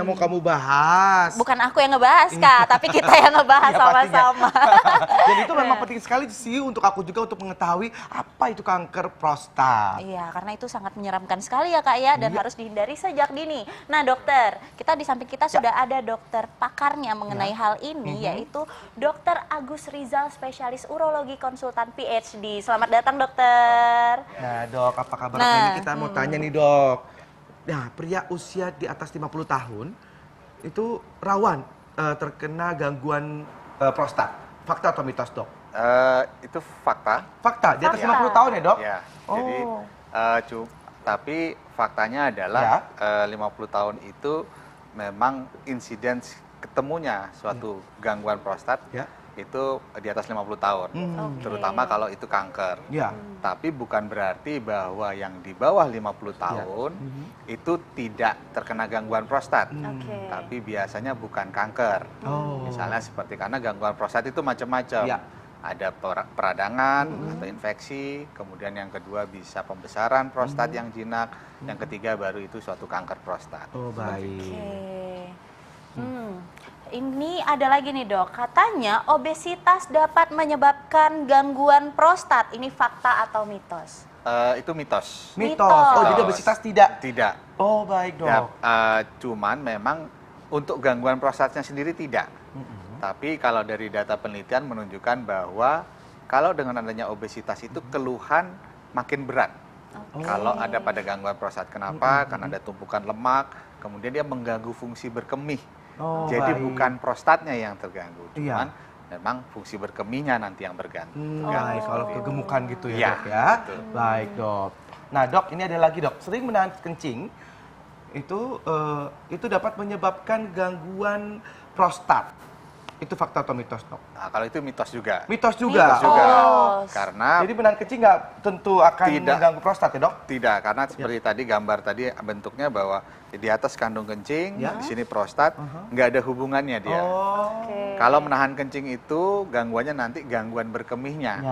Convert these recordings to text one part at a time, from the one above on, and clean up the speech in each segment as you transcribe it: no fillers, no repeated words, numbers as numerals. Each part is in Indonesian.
yang mau kamu bahas. Bukan aku yang ngebahas, Kak, tapi kita yang ngebahas Iya, sama-sama. Dan itu memang penting sekali sih untuk aku juga untuk mengetahui apa itu kanker prostat. Iya, karena itu sangat menyeramkan sekali ya, Kak ya, dan harus dihindari sejak dini. Nah, dokter, kita di samping kita sudah ada dokter pakarnya mengenai hal ini, yaitu Dokter Agus Rizal, spesialis urologi konsultan PhD. Selamat datang, dokter. Nah, Dok, apa kabar? Ini kita mau tanya nih, Dok. Nah, pria usia di atas 50 tahun itu rawan terkena gangguan prostat. Fakta atau mitos, Dok? Itu fakta. Fakta, di atas 50 tahun ya, Dok? Ya, Oh. jadi tapi faktanya adalah 50 tahun itu memang insiden ketemunya suatu gangguan prostat itu di atas 50 tahun, terutama kalau itu kanker. Ya. Tapi bukan berarti bahwa yang di bawah 50 tahun itu tidak terkena gangguan prostat. Tapi biasanya bukan kanker. Misalnya seperti karena gangguan prostat itu macam-macam. Ada peradangan atau infeksi, kemudian yang kedua bisa pembesaran prostat yang jinak, yang ketiga baru itu suatu kanker prostat. Oh, baik. Ini ada lagi nih, Dok, katanya obesitas dapat menyebabkan gangguan prostat. Ini fakta atau mitos? Itu mitos. Mitos. Oh, jadi obesitas tidak? Tidak. Oh, baik, Dok. Ya, cuman memang untuk gangguan prostatnya sendiri tidak. Tapi kalau dari data penelitian menunjukkan bahwa kalau dengan adanya obesitas itu keluhan makin berat. Kalau ada pada gangguan prostat, kenapa? Karena ada tumpukan lemak, kemudian dia mengganggu fungsi berkemih. Jadi bukan prostatnya yang terganggu, cuman memang fungsi berkemihnya nanti yang bergantung. Baik, kalau kegemukan gitu ya, Iya, Dok ya. betul. Baik, Dok. Nah, Dok, ini ada lagi, Dok. Sering menahan kencing itu dapat menyebabkan gangguan prostat. Itu fakta atau mitos, Dok? Nah, kalau itu mitos juga. Mitos juga. Mitos juga. Oh. Karena Jadi menahan kencing nggak tentu akan Tidak. mengganggu prostat ya, Dok? tidak, karena seperti tadi gambar tadi bentuknya bahwa di atas kandung kencing, di sini prostat, nggak ada hubungannya dia. Kalau menahan kencing itu gangguannya nanti gangguan berkemihnya,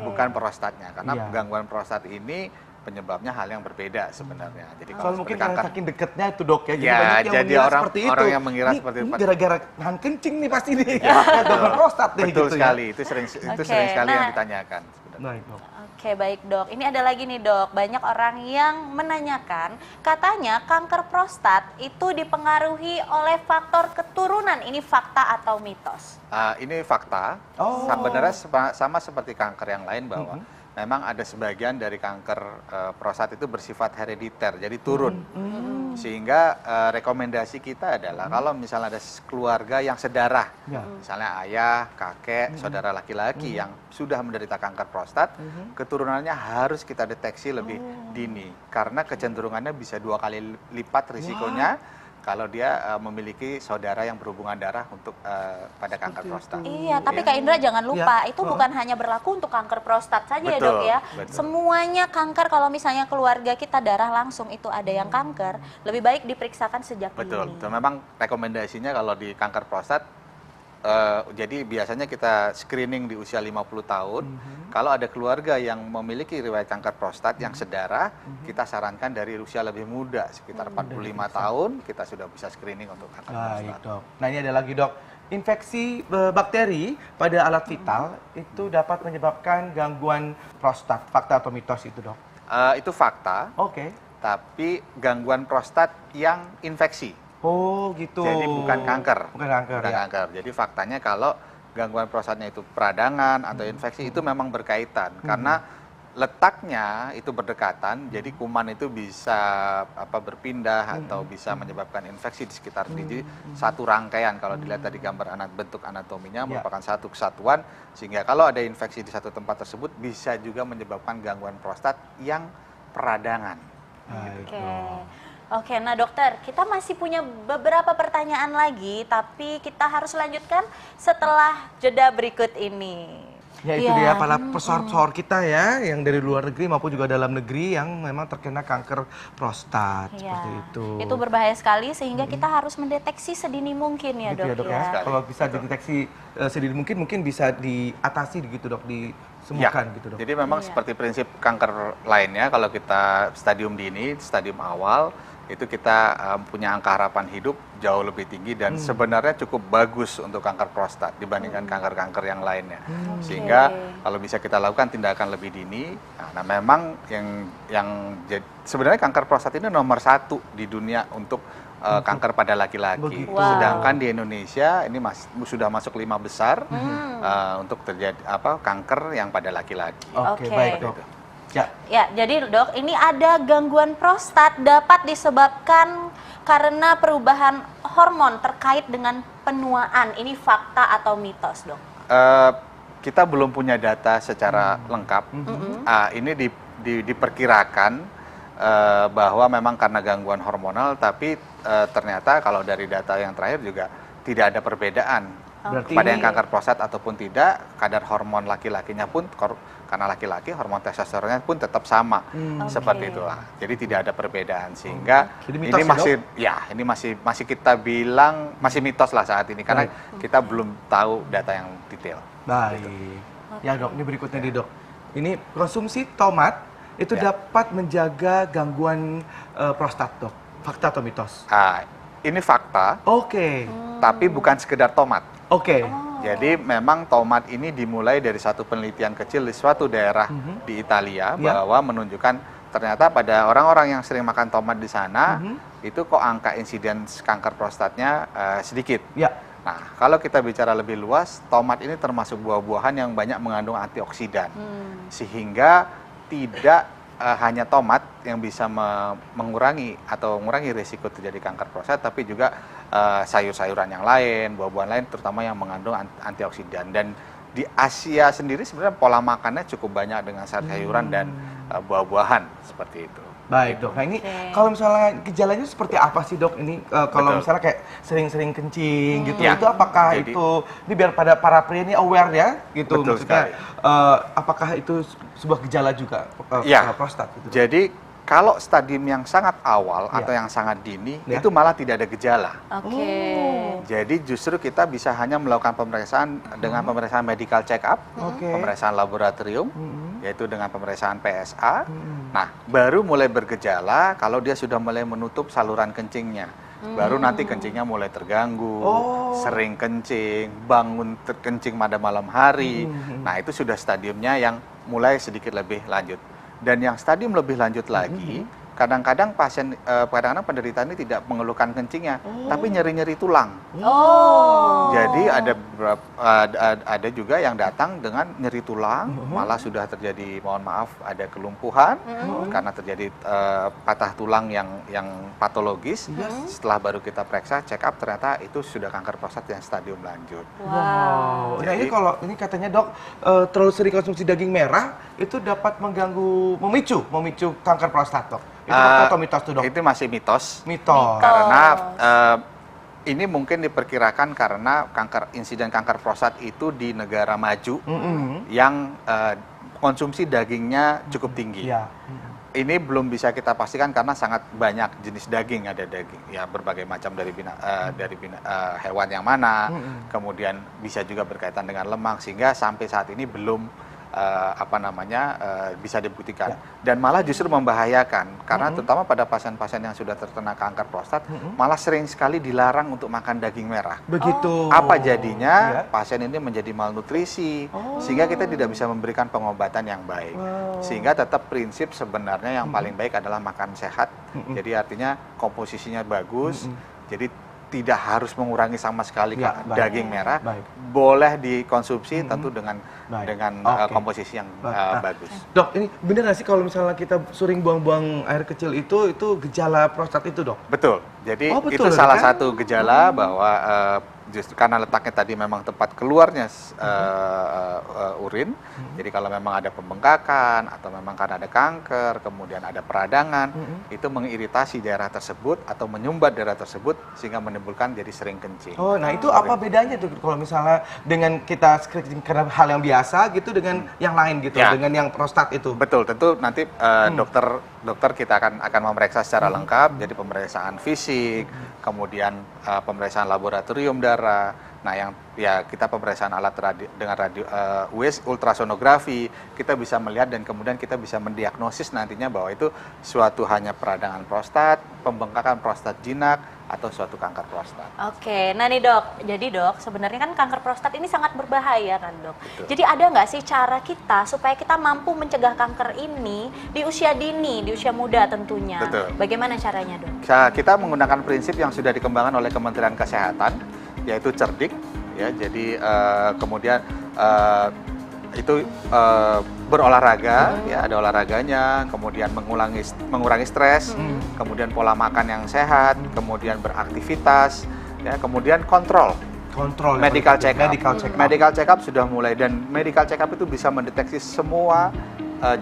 bukan prostatnya. Karena gangguan prostat ini penyebabnya hal yang berbeda sebenarnya. Jadi Soal kalau mungkin seperti karena kanker, saking deketnya itu, Dok ya. Jadi Ya, banyak yang jadi mengira orang- seperti itu. orang yang mengira seperti ini itu. gara-gara nahan kencing nih pasti nih. Gangguan prostat deh betul gitu sekali, ya. itu sering Oke, sekali yang nah- ditanyakan sebenarnya. Baik, Dok. Oke, baik, Dok. Ini ada lagi nih, Dok. Banyak orang yang menanyakan, katanya kanker prostat itu dipengaruhi oleh faktor keturunan. Ini fakta atau mitos? Ini fakta, sebenarnya sama seperti kanker yang lain bahwa memang ada sebagian dari kanker prostat itu bersifat herediter, jadi turun. Sehingga rekomendasi kita adalah kalau misalnya ada keluarga yang sedarah, misalnya ayah, kakek, saudara laki-laki yang sudah menderita kanker prostat, keturunannya harus kita deteksi lebih dini. Karena kecenderungannya bisa 2 kali lipat risikonya kalau dia memiliki saudara yang berhubungan darah untuk pada kanker prostat. Iya, tapi Kak Indra jangan lupa, itu bukan hanya berlaku untuk kanker prostat saja ya, Dok ya. Betul. Semuanya kanker, kalau misalnya keluarga kita darah langsung itu ada yang kanker, lebih baik diperiksakan sejak Betul, dini. itu memang rekomendasinya kalau di kanker prostat, jadi biasanya kita screening di usia 50 tahun. Kalau ada keluarga yang memiliki riwayat kanker prostat yang sedarah, kita sarankan dari usia lebih muda, sekitar 45 tahun, kita sudah bisa screening untuk kanker Baik, prostat. Dok. Nah, ini ada lagi, Dok. Infeksi bakteri pada alat vital itu dapat menyebabkan gangguan prostat. Fakta atau mitos itu, Dok? Itu fakta, Oke. tapi gangguan prostat yang infeksi. Oh, gitu. Jadi bukan kanker. Bukan kanker, Bukan ya. kanker. Jadi faktanya kalau gangguan prostatnya itu peradangan atau infeksi itu memang berkaitan karena letaknya itu berdekatan, jadi kuman itu bisa berpindah atau bisa menyebabkan infeksi di sekitar jadi satu rangkaian. Kalau dilihat tadi gambar bentuk anatominya merupakan satu kesatuan, sehingga kalau ada infeksi di satu tempat tersebut bisa juga menyebabkan gangguan prostat yang peradangan. Baik, Oke. Dok. Oke, nah dokter, kita masih punya beberapa pertanyaan lagi, tapi kita harus lanjutkan setelah jeda berikut ini. Ya itu dia para pesohor-pesohor kita ya, yang dari luar negeri maupun juga dalam negeri yang memang terkena kanker prostat, seperti itu. Itu berbahaya sekali sehingga kita harus mendeteksi sedini mungkin ya, Gitu Dok ya, Dok ya. Sekali. Kalau bisa dideteksi sedini mungkin bisa diatasi gitu, Dok, disembuhkan gitu, Dok. Jadi memang seperti prinsip kanker lainnya, kalau kita stadium dini, stadium awal, itu kita punya angka harapan hidup jauh lebih tinggi dan sebenarnya cukup bagus untuk kanker prostat dibandingkan kanker-kanker yang lainnya. Sehingga kalau bisa kita lakukan tindakan lebih dini, nah memang sebenarnya kanker prostat ini nomor 1 di dunia untuk kanker pada laki-laki. Wow. Sedangkan di Indonesia ini sudah masuk 5 besar untuk terjadi kanker yang pada laki-laki. Oke, Oke. baik dok. Ya. Ya, jadi dok, ini ada gangguan prostat dapat disebabkan karena perubahan hormon terkait dengan penuaan. Ini fakta atau mitos, dok? Kita belum punya data secara lengkap. Ini diperkirakan bahwa memang karena gangguan hormonal, tapi ternyata kalau dari data yang terakhir juga tidak ada perbedaan. Berarti Pada yang ini- kanker prostat ataupun tidak, kadar hormon laki-lakinya pun karena laki-laki hormon testosteronnya pun tetap sama seperti Oke. itulah. Jadi tidak ada perbedaan sehingga Jadi mitos ini ya, masih ini masih kita bilang masih mitos lah saat ini karena kita belum tahu data yang detail. Baik. Ya dok, ini berikutnya nih dok. Ini konsumsi tomat itu Ya. dapat menjaga gangguan prostat dok. Fakta atau mitos? Ini fakta, Oke. tapi bukan sekedar tomat. Oke. Jadi memang tomat ini dimulai dari satu penelitian kecil di suatu daerah di Italia Ya. bahwa menunjukkan ternyata pada orang-orang yang sering makan tomat di sana itu kok angka insiden kanker prostatnya sedikit. Ya. Nah, kalau kita bicara lebih luas, tomat ini termasuk buah-buahan yang banyak mengandung antioksidan. Sehingga tidak hanya tomat yang bisa mengurangi risiko terjadi kanker prostat, tapi juga sayur-sayuran yang lain, buah-buahan lain, terutama yang mengandung antioksidan. Dan di Asia sendiri sebenarnya pola makannya cukup banyak dengan sayur-sayuran dan buah-buahan seperti itu. Baik dok. Nah ini Oke. kalau misalnya gejalanya seperti apa sih dok? Ini kalau Betul. misalnya kayak sering-sering kencing gitu, Ya. itu apakah Jadi- itu ini biar pada para pria ini aware ya gitu Betul maksudnya sekali. apakah itu sebuah gejala juga Ya. prostat gitu? Dok? Jadi kalau stadium yang sangat awal Ya. atau yang sangat dini Ya. itu malah tidak ada gejala. Oke. Jadi justru kita bisa hanya melakukan pemeriksaan dengan pemeriksaan medical check up, Oke. pemeriksaan laboratorium, yaitu dengan pemeriksaan PSA. Mm-mm. Nah, baru mulai bergejala kalau dia sudah mulai menutup saluran kencingnya. Baru nanti kencingnya mulai terganggu, Oh. sering kencing, bangun terkencing pada malam hari. Nah, itu sudah stadiumnya yang mulai sedikit lebih lanjut. Dan yang stadium lebih lanjut lagi, kadang-kadang kadang-kadang penderita ini tidak mengeluhkan kencingnya, tapi nyeri-nyeri tulang. Oh. Jadi ada juga yang datang dengan nyeri tulang, malah sudah terjadi, mohon maaf, ada kelumpuhan karena terjadi patah tulang yang patologis. Setelah baru kita periksa, check up, ternyata itu sudah kanker prostat yang stadium lanjut. Wow. Nah ini Jadi- kalau ini katanya dok terlalu sering konsumsi daging merah itu dapat memicu kanker prostat dok. Itu fakta atau mitos tuh dok? Itu masih mitos. Mitos. Karena ini mungkin diperkirakan karena insiden kanker prostat itu di negara maju yang konsumsi dagingnya cukup tinggi. Iya. Ini belum bisa kita pastikan karena sangat banyak jenis daging, ada daging ya berbagai macam dari hewan yang mana, kemudian bisa juga berkaitan dengan lemak sehingga sampai saat ini belum bisa dibuktikan dan malah justru membahayakan karena terutama pada pasien-pasien yang sudah terkena kanker prostat malah sering sekali dilarang untuk makan daging merah. Begitu. Apa jadinya Iya. pasien ini menjadi malnutrisi sehingga kita tidak bisa memberikan pengobatan yang baik. Wow. Sehingga tetap prinsip sebenarnya yang paling baik adalah makan sehat. Jadi artinya komposisinya bagus. Jadi tidak harus mengurangi sama sekali Ya, baik. daging merah. Baik. Boleh dikonsumsi tentu dengan Baik. dengan Oke. komposisi yang Nah, bagus. Dok, ini bener nggak sih kalau misalnya kita sering buang-buang air kecil itu gejala prostat itu dok? Betul. Jadi Oh, betul, itu salah kan? satu gejala bahwa justru karena letaknya tadi memang tempat keluarnya urin. Jadi kalau memang ada pembengkakan atau memang karena ada kanker, kemudian ada peradangan, itu mengiritasi daerah tersebut atau menyumbat daerah tersebut sehingga menimbulkan jadi sering kencing. Oh, nah itu apa bedanya tuh kalau misalnya dengan kita screening karena hal yang biasa gitu dengan yang lain gitu, Ya. dengan yang prostat itu? Betul, tentu nanti dokter kita akan memeriksa secara lengkap, jadi pemeriksaan fisik, kemudian pemeriksaan laboratorium darah. Nah, yang ya kita pemeriksaan alat dengan ultrasonografi, kita bisa melihat dan kemudian kita bisa mendiagnosis nantinya bahwa itu suatu hanya peradangan prostat, pembengkakan prostat jinak, atau suatu kanker prostat. Oke, nah nih dok, jadi dok sebenarnya kan kanker prostat ini sangat berbahaya kan dok. Betul. Jadi ada nggak sih cara kita supaya kita mampu mencegah kanker ini di usia dini, di usia muda tentunya? Betul. Bagaimana caranya dok? Kita menggunakan prinsip yang sudah dikembangkan oleh Kementerian Kesehatan, yaitu cerdik, ya. Jadi kemudian itu berolahraga, ya ada olahraganya, kemudian mengurangi stres, kemudian pola makan yang sehat, kemudian beraktivitas, ya, kemudian kontrol medical check up. Medical check up sudah mulai, dan medical check up itu bisa mendeteksi semua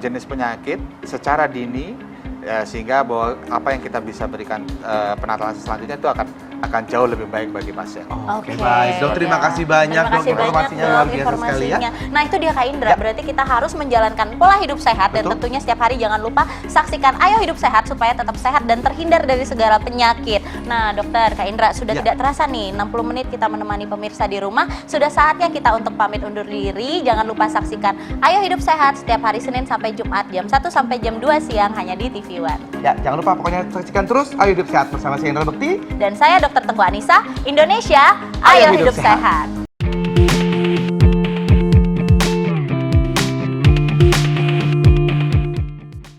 jenis penyakit secara dini, ya, sehingga bahwa apa yang kita bisa berikan penataan selanjutnya itu akan jauh lebih baik bagi pasien. Oke, baik. Dok, terima kasih banyak dok, informasinya luar biasa sekali ya. Nah itu dia Kak Indra, berarti kita harus menjalankan pola hidup sehat dan tentunya setiap hari jangan lupa saksikan Ayo Hidup Sehat supaya tetap sehat dan terhindar dari segala penyakit. Nah dokter, Kak Indra sudah tidak terasa nih 60 menit kita menemani pemirsa di rumah. Sudah saatnya kita untuk pamit undur diri. Jangan lupa saksikan Ayo Hidup Sehat setiap hari Senin sampai Jumat jam 1 sampai jam 2 siang hanya di TV One. Ya, jangan lupa pokoknya saksikan terus Ayo Hidup Sehat bersama saya Indra Bekti Dan saya Dr. Teguh Anissa, Indonesia, Ayo Hidup Sehat.